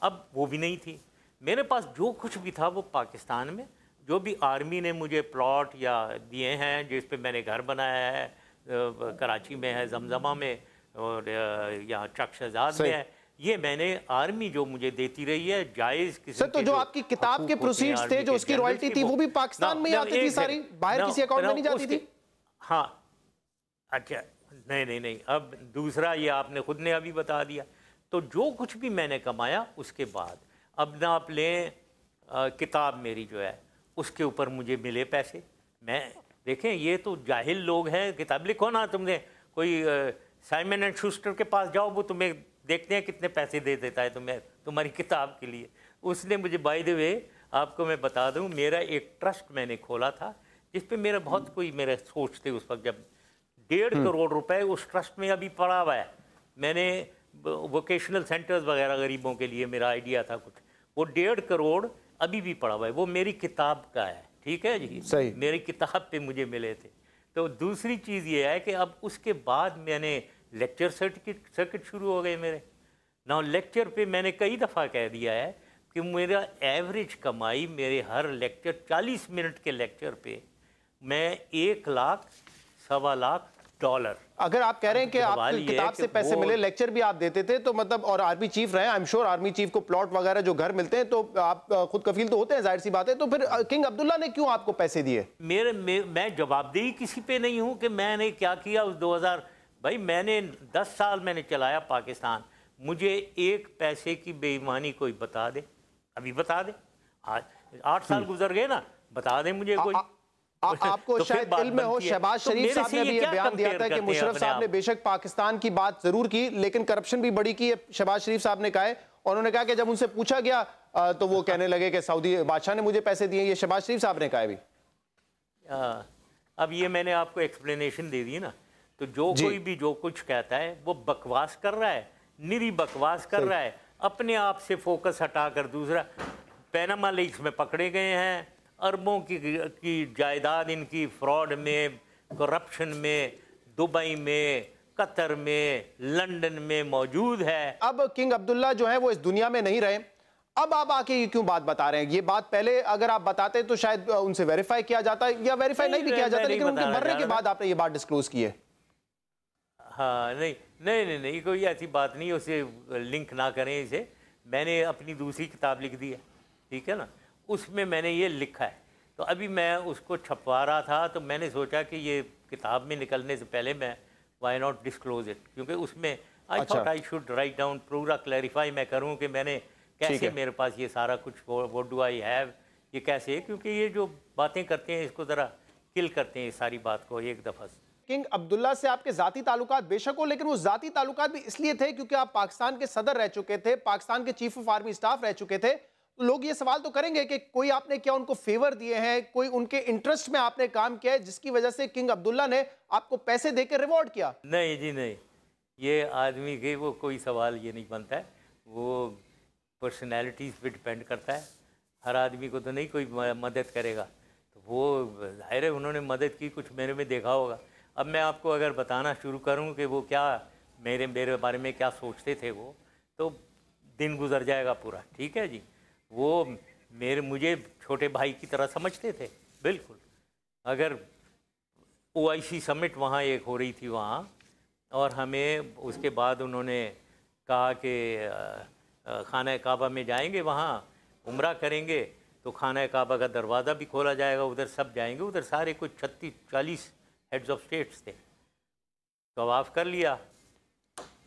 अब वो भी नहीं थी। मेरे पास जो कुछ भी था वो पाकिस्तान में, जो भी आर्मी ने मुझे प्लॉट या दिए हैं जिस पे मैंने घर बनाया है, कराची में है, जमजमा में, और यहाँ चक शहजाद में है, ये मैंने आर्मी जो मुझे देती रही है जायज़ किसी। सर तो जो आपकी किताब के प्रोसीड्स थे, जो उसकी रॉयल्टी थी, वो भी पाकिस्तान में ही आती थी सारी, बाहर किसी अकाउंट में नहीं जाती थी? हाँ, अच्छा, नहीं, अब दूसरा ये आपने खुद ने अभी बता दिया। तो जो कुछ भी मैंने कमाया उसके बाद, अब ना आप लें किताब मेरी जो है उसके ऊपर मुझे मिले पैसे। मैं देखें, ये तो जाहिल लोग हैं, किताब लिखो ना, तुमने कोई साइमन एंड शूस्टर के पास जाओ, वो तुम्हें देखते हैं कितने पैसे दे देता है तुम्हें तुम्हारी किताब के लिए। उसने मुझे, बाय द वे आपको मैं बता दूं, मेरा एक ट्रस्ट मैंने खोला था जिस पे मेरा बहुत कोई मेरे सोच थे उस वक्त, जब 1.5 करोड़ रुपए उस ट्रस्ट में अभी पड़ा हुआ है। मैंने वोकेशनल सेंटर्स वगैरह गरीबों के लिए मेरा आइडिया था कुछ, वो 1.5 करोड़ अभी भी पड़ा हुआ है, वो मेरी किताब का है। ठीक है जी, सही। मेरी किताब पे मुझे मिले थे। तो दूसरी चीज़ ये है कि अब उसके बाद मैंने लेक्चर सर्किट शुरू हो गए मेरे ना। लेक्चर पे मैंने कई दफ़ा कह दिया है कि मेरा एवरेज कमाई मेरे हर लेक्चर 40 मिनट के लेक्चर पे मैं 1 लाख सवा लाख डॉलर। अगर आप कह रहे हैं कि आपकी किताब से पैसे मिले, लेक्चर भी आप देते थे, तो मतलब, और आर्मी चीफ रहे, I am sure army chief को प्लॉट वगैरह जो घर मिलते हैं तो आप खुद कफील तो होते हैं, जाहिर सी बात है। तो फिर किंग अब्दुल्ला ने क्यों आपको पैसे दिए? मैं जवाबदेही किसी पे नहीं हूं कि मैंने क्या किया उस 2000। भाई मैंने 10 साल मैंने चलाया पाकिस्तान, मुझे 1 पैसे की बेईमानी कोई बता दे, अभी बता दे। आज 8 साल गुजर गए ना, बता दे मुझे कोई। आपको तो शायद इल्म में हो, शहबाज शरीफ साहब ने भी ये बयान दिया था कि मुशर्रफ साहब ने बेशक पाकिस्तान की बात जरूर की लेकिन करप्शन भी बड़ी की है, शहबाज शरीफ साहब ने कहा है। और उन्होंने कहा कि जब उनसे पूछा गया तो वो कहने लगे कि सऊदी बादशाह ने मुझे पैसे दिए। ये शहबाज शरीफ साहब ने कहा है भी। अब ये मैंने आपको एक्सप्लेनेशन दे दी ना। तो जो कोई भी जो कुछ कहता है वो बकवास कर रहा है, निरी बकवास कर रहा है, अपने आप से फोकस हटाकर दूसरा। पैनामा लीक्स में पकड़े गए हैं, अरबों की जायदाद इनकी फ्रॉड में, करप्शन में, दुबई में, कतर में, लंदन में मौजूद है। अब किंग अब्दुल्ला जो है वो इस दुनिया में नहीं रहे, अब आप आके ये क्यों बात बता रहे हैं? ये बात पहले अगर आप बताते तो शायद उनसे वेरीफाई किया जाता, या वेरीफाई नहीं भी किया जाता, लेकिन उनके मरने के बाद आपने ये बात डिस्क्लोज की है। हाँ, नहीं, कोई ऐसी बात नहीं, उसे लिंक ना करें इसे। मैंने अपनी दूसरी किताब लिख दी है, ठीक है ना, उसमें मैंने ये लिखा है। तो अभी मैं उसको छपवा रहा था, तो मैंने सोचा कि ये किताब में निकलने से पहले मैं वाई नॉट डिस्क्लोज इट, क्योंकि उसमें I thought I should write down, पूरा क्लैरिफाई मैं करूँ कि मैंने कैसे, मेरे पास ये सारा कुछ, वो डू आई हैव, ये कैसे, क्योंकि ये जो बातें करते हैं इसको ज़रा किल करते हैं इस सारी बात को एक दफ़ा से। किंग अब्दुल्ला से आपके जाती ताल्लुकात बेशक हो, लेकिन वो जाती ताल्लुकात भी इसलिए थे क्योंकि आप पाकिस्तान के सदर रह चुके थे, पाकिस्तान के चीफ ऑफ आर्मी स्टाफ रह चुके थे। लोग ये सवाल तो करेंगे कि कोई आपने क्या उनको फेवर दिए हैं, कोई उनके इंटरेस्ट में आपने काम किया है जिसकी वजह से किंग अब्दुल्ला ने आपको पैसे देकर रिवॉर्ड किया? नहीं जी नहीं, ये आदमी के वो कोई सवाल ये नहीं बनता है, वो पर्सनैलिटीज़ पे डिपेंड करता है। हर आदमी को तो नहीं कोई मदद करेगा, तो वो जाहिर है उन्होंने मदद की, कुछ मेरे में देखा होगा। अब मैं आपको अगर बताना शुरू करूं कि वो क्या मेरे बारे में क्या सोचते थे वो, तो दिन गुजर जाएगा पूरा। ठीक है जी, वो मुझे छोटे भाई की तरह समझते थे बिल्कुल। अगर OIC समिट वहाँ एक हो रही थी वहाँ, और हमें उसके बाद उन्होंने कहा कि खाना काबा में जाएंगे, वहाँ उम्रा करेंगे, तो खाना काबा का दरवाज़ा भी खोला जाएगा, उधर सब जाएंगे। उधर सारे कुछ 36-40 हेड्स ऑफ स्टेट्स थे। तवाफ़ कर लिया,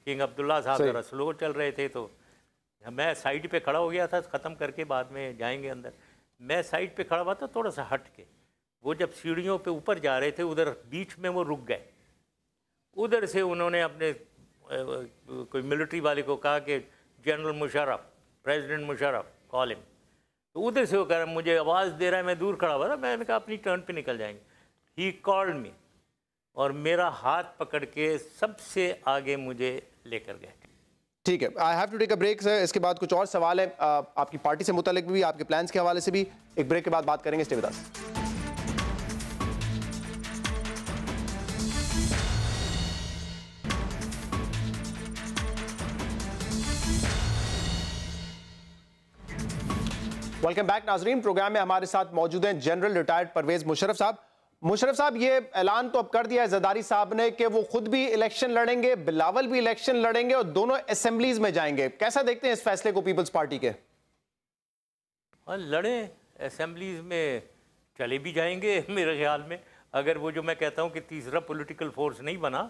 किंग अब्दुल्ला साहब ज़रा स्लो चल रहे थे, तो मैं साइड पे खड़ा हो गया था, ख़त्म करके बाद में जाएंगे अंदर। मैं साइड पे खड़ा हुआ था थोड़ा सा हट के। वो जब सीढ़ियों पे ऊपर जा रहे थे, उधर बीच में वो रुक गए। उधर से उन्होंने अपने कोई मिलिट्री वाले को कहा कि general Musharraf, president Musharraf, call him. तो उधर से वो कह रहा, मुझे आवाज़ दे रहा है, मैं दूर खड़ा हुआ था। मैंने कहा अपनी टर्न पे निकल जाएंगे। ही कॉल्ड मी, और मेरा हाथ पकड़ के सबसे आगे मुझे लेकर गए। ठीक है, I have to take a break sir. इसके बाद कुछ और सवाल है आपकी पार्टी से मुतालिक भी, आपके प्लान्स के हवाले से भी। एक ब्रेक के बाद बात करेंगे। Stay with us. Welcome back नाजरीन। प्रोग्राम में हमारे साथ मौजूद हैं जनरल रिटायर्ड परवेज मुशर्रफ साहब। मुशर्रफ साहब, ये ऐलान तो अब कर दिया है जरदारी साहब ने कि वो खुद भी इलेक्शन लड़ेंगे, बिलावल भी इलेक्शन लड़ेंगे और दोनों असेंबलीज में जाएंगे। कैसा देखते हैं इस फैसले को पीपल्स पार्टी के? हाँ, लड़े, असेंबलीज में चले भी जाएंगे मेरे ख्याल में। अगर वो जो मैं कहता हूँ कि तीसरा पॉलिटिकल फोर्स नहीं बना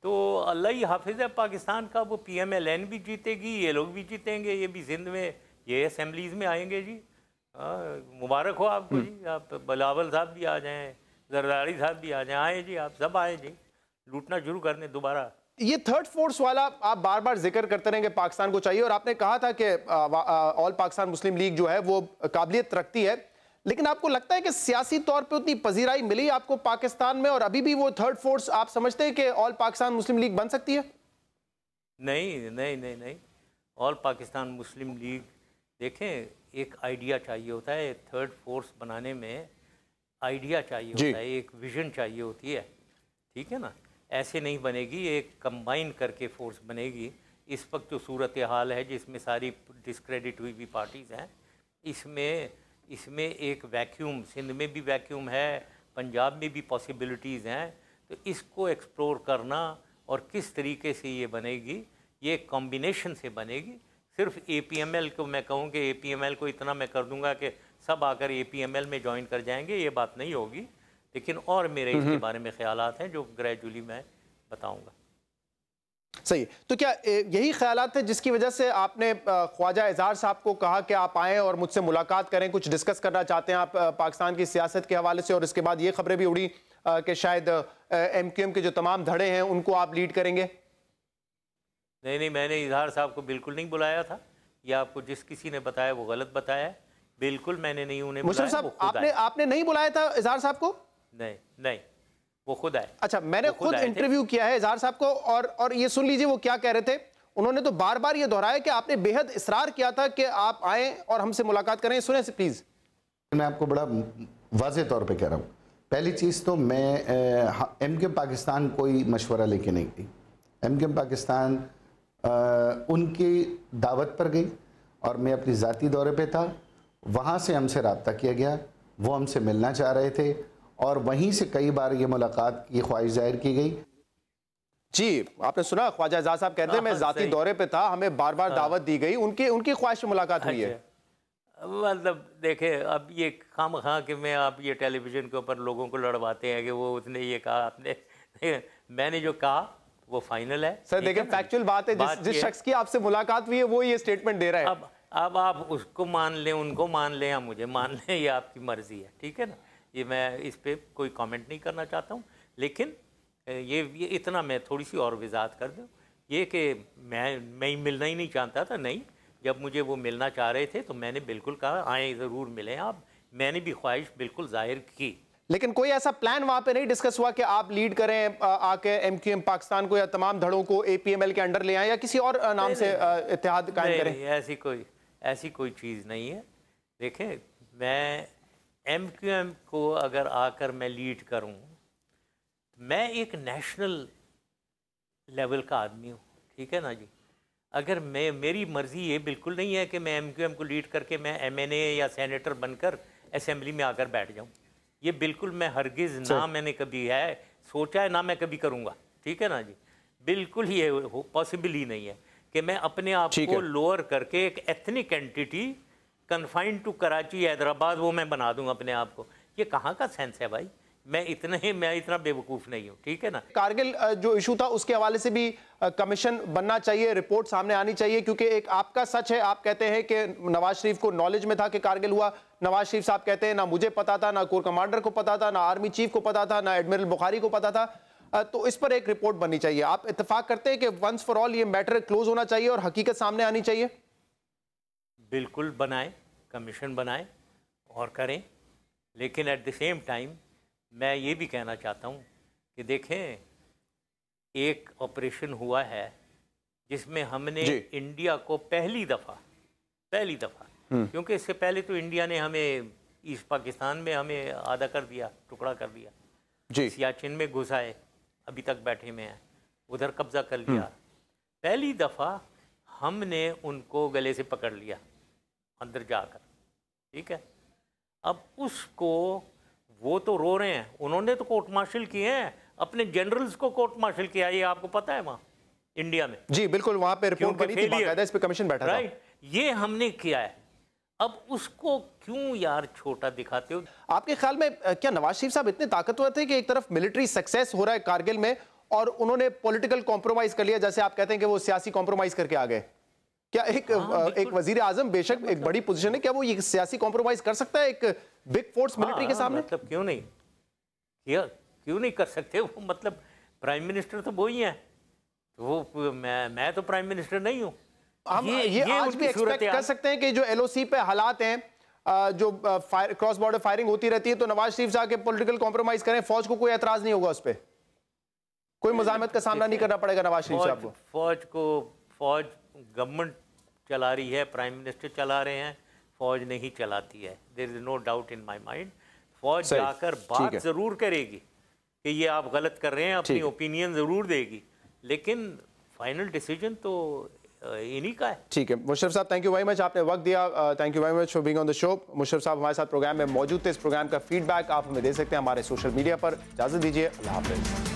तो अल्लाह ही हाफिज़ है पाकिस्तान का। वो PMLN भी जीतेगी, ये लोग भी जीतेंगे, ये भी सिंध में ये असेंबलीज में आएंगे जी। मुबारक हो आपको जी। आप बिलावल साहब भी आ जाएं, जरदारी साहब भी आ जाएं, आए जी, आप सब आए जी, लूटना शुरू करने दोबारा। ये थर्ड फोर्स वाला आप बार बार जिक्र करते रहेंगे पाकिस्तान को चाहिए, और आपने कहा था कि ऑल पाकिस्तान मुस्लिम लीग जो है वो काबिलियत रखती है, लेकिन आपको लगता है कि सियासी तौर पे उतनी पजीराई मिली आपको पाकिस्तान में, और अभी भी वो थर्ड फोर्स आप समझते हैं कि ऑल पाकिस्तान मुस्लिम लीग बन सकती है? नहीं नहीं नहीं नहीं, ऑल पाकिस्तान मुस्लिम लीग, देखें, एक आइडिया चाहिए होता है थर्ड फोर्स बनाने में। आइडिया चाहिए होता है, एक विजन चाहिए होती है, ठीक है ना। ऐसे नहीं बनेगी, एक कंबाइन करके फोर्स बनेगी। इस वक्त जो सूरत हाल है जिसमें सारी डिस्क्रेडिट हुई हुई पार्टीज़ हैं, इसमें एक वैक्यूम, सिंध में भी वैक्यूम है, पंजाब में भी पॉसिबिलिटीज़ हैं। तो इसको एक्सप्लोर करना और किस तरीके से ये बनेगी, ये कॉम्बिनेशन से बनेगी। सिर्फ APML को मैं कहूँ कि APML को इतना मैं कर दूंगा कि सब आकर APML में ज्वाइन कर जाएंगे, ये बात नहीं होगी। लेकिन और मेरे इसके बारे में ख्यालात हैं जो ग्रेजुअली मैं बताऊंगा। सही। तो क्या यही ख्यालात है जिसकी वजह से आपने ख्वाजा एजाज साहब को कहा कि आप आएँ और मुझसे मुलाकात करें, कुछ डिस्कस करना चाहते हैं आप पाकिस्तान की सियासत के हवाले से, और इसके बाद ये खबरें भी उड़ी कि शायद MQM के जो तमाम धड़े हैं उनको आप लीड करेंगे? नहीं, मैंने इजहार साहब को बिल्कुल नहीं बुलाया था। ये आपको जिस किसी ने बताया वो गलत बताया है। बिल्कुल मैंने नहीं उन्हें बुलाया। मुशर्रफ साहब, आपने नहीं बुलाया था इजहार साहब को? नहीं, वो खुद आए। अच्छा, मैंने खुद इंटरव्यू किया है इजहार साहब को, और ये सुन लीजिए वो क्या कह रहे थे। उन्होंने तो बार बार ये दोहराया कि आपने बेहद इसरार किया था कि आप आए और हमसे मुलाकात करें। सुने से प्लीज। मैं आपको बड़ा वाज़ेह तौर पे कह रहा हूँ। पहली चीज़ तो मैं MQM पाकिस्तान कोई मशवरा लेके नहीं गई। MQM पाकिस्तान उनकी दावत पर गई और मैं अपनी ज़ाती दौरे पे था। वहाँ से हमसे रब्ता किया गया, वो हमसे मिलना चाह रहे थे और वहीं से कई बार ये मुलाकात की ख्वाहिश जाहिर की गई। जी, आपने सुना ख्वाजा एजाज साहब कहते हैं मैं ज़ाती दौरे पे था, हमें बार बार दावत दी गई, उनकी ख्वाहिश में मुलाकात हुई है। मतलब देखे, अब ये खामखा कि मैं आप ये टेलीविजन के ऊपर लोगों को लड़वाते हैं कि वो उसने ये कहा, आपने मैंने जो कहा वो फाइनल है। सर देखिए, फैक्चुअल बात है, जिस शख्स की आपसे मुलाकात हुई है वो ये स्टेटमेंट दे रहा है। अब आप उसको मान लें, उनको मान लें या मुझे मान लें, ये आपकी मर्जी है, ठीक है ना। ये मैं इस पे कोई कमेंट नहीं करना चाहता हूँ, लेकिन ये इतना मैं थोड़ी सी और वजाहत कर दूँ, ये कि मैं मिलना ही नहीं चाहता था। नहीं, जब मुझे वो मिलना चाह रहे थे तो मैंने बिल्कुल कहा आए ज़रूर मिलें आप। मैंने भी ख्वाहिश बिल्कुल जाहिर की। लेकिन कोई ऐसा प्लान वहां पे नहीं डिस्कस हुआ कि आप लीड करें आके MQM पाकिस्तान को या तमाम धड़ों को APML के अंडर ले आए या किसी और नाम से इत्तेहाद कायम करें? ऐसी कोई चीज़ नहीं है। देखें, मैं MQM को अगर आकर मैं लीड करूं, मैं एक नेशनल लेवल का आदमी हूं, ठीक है ना जी। अगर मेरी मर्ज़ी ये बिल्कुल नहीं है कि मैं MQM को लीड करके मैं MNA या सेनेटर बनकर असेंबली में आकर बैठ जाऊं। ये बिल्कुल मैं हरगिज़ ना मैंने कभी है सोचा है, ना मैं कभी करूँगा, ठीक है ना जी। बिल्कुल ये पॉसिबल ही नहीं है कि मैं अपने आप को लोअर करके एक ethnic entity confined to Karachi, Hyderabad, वो मैं बना दूँ अपने आप को। ये कहाँ का सेंस है भाई? मैं इतना बेवकूफ़ नहीं हूँ, ठीक है ना। कारगिल जो इशू था उसके हवाले से भी कमीशन बनना चाहिए, रिपोर्ट सामने आनी चाहिए, क्योंकि एक आपका सच है, आप कहते हैं कि नवाज शरीफ को नॉलेज में था कि कारगिल हुआ। नवाज शरीफ साहब कहते हैं ना मुझे पता था, ना कोर कमांडर को पता था, ना आर्मी चीफ को पता था, ना एडमिरल बुखारी को पता था। तो इस पर एक रिपोर्ट बननी चाहिए। आप इत्तेफाक करते हैं कि वंस फॉर ऑल ये मैटर क्लोज होना चाहिए और हकीकत सामने आनी चाहिए? बिल्कुल बनाएं, कमीशन बनाएं और करें, लेकिन एट द सेम टाइम मैं ये भी कहना चाहता हूँ कि देखें, एक ऑपरेशन हुआ है जिसमें हमने इंडिया को पहली दफ़ा क्योंकि इससे पहले तो इंडिया ने हमें ईस्ट पाकिस्तान में हमें आधा कर दिया, टुकड़ा कर दिया जी। सियाचिन में घुस आए, अभी तक बैठे में हैं, उधर कब्जा कर लिया। पहली दफ़ा हमने उनको गले से पकड़ लिया अंदर जाकर, ठीक है, अब उसको वो तो रो रहे हैं, उन्होंने तो कोर्ट मार्शल किए हैं, अपने जनरल्स को कोर्ट मार्शल किया, ये आपको पता है वहाँ इंडिया में। जी बिल्कुल, वहाँ पे रिपोर्ट बनी थी, बाकायदा इस पे कमीशन बैठा था। राइट, ये हमने किया है। अब उसको क्यों यार छोटा दिखाते हो? आपके ख्याल में क्या नवाज शरीफ साहब इतने ताकतवर थे कि एक तरफ मिलिट्री सक्सेस हो रहा है कारगिल में और उन्होंने पॉलिटिकल कॉम्प्रोमाइज कर लिया, जैसे आप कहते हैं कि वो सियासी कॉम्प्रोमाइज करके आ गए? क्या एक वजीर आजम बेशक एक बड़ी पोजीशन है, क्या वो ये सियासी कॉम्प्रोमाइज कर सकता है एक बिग फोर्स मिलिट्री के सामने? मतलब क्यों नहीं, क्यों नहीं कर सकते वो? मतलब प्राइम मिनिस्टर तो वो ही है, वो मैं तो प्राइम मिनिस्टर नहीं हूँ। हम ये आज भी एक्सपेक्ट कर सकते हैं कि जो एलओसी पे हालात हैं, जो क्रॉस बॉर्डर फायरिंग होती रहती है, तो नवाज शरीफ जाके पॉलिटिकल कॉम्प्रोमाइज करें, फौज को कोई एतराज नहीं होगा उस पर? कोई मुजाहमत का सामना नहीं करना पड़ेगा नवाज शरीफ साहब को? फौज गवर्नमेंट चला रही है, प्राइम मिनिस्टर चला रहे हैं, फौज नहीं चलाती है, there is no doubt in my mind. फौज जाकर बात जरूर करेगी कि ये आप गलत कर रहे हैं, अपनी ओपिनियन जरूर देगी, लेकिन फाइनल डिसीजन तो इन्हीं का है। ठीक है मुशर्रफ साहब, थैंक यू वेरी मच, आपने वक्त दिया, thank you very much for being on the show. Musharraf साहब हमारे साथ प्रोग्राम में मौजूद थे, इस प्रोग्राम का फीडबैक आप हमें दे सकते हैं हमारे सोशल मीडिया पर। इजाजत दीजिए, अल्लाह हाफिज़।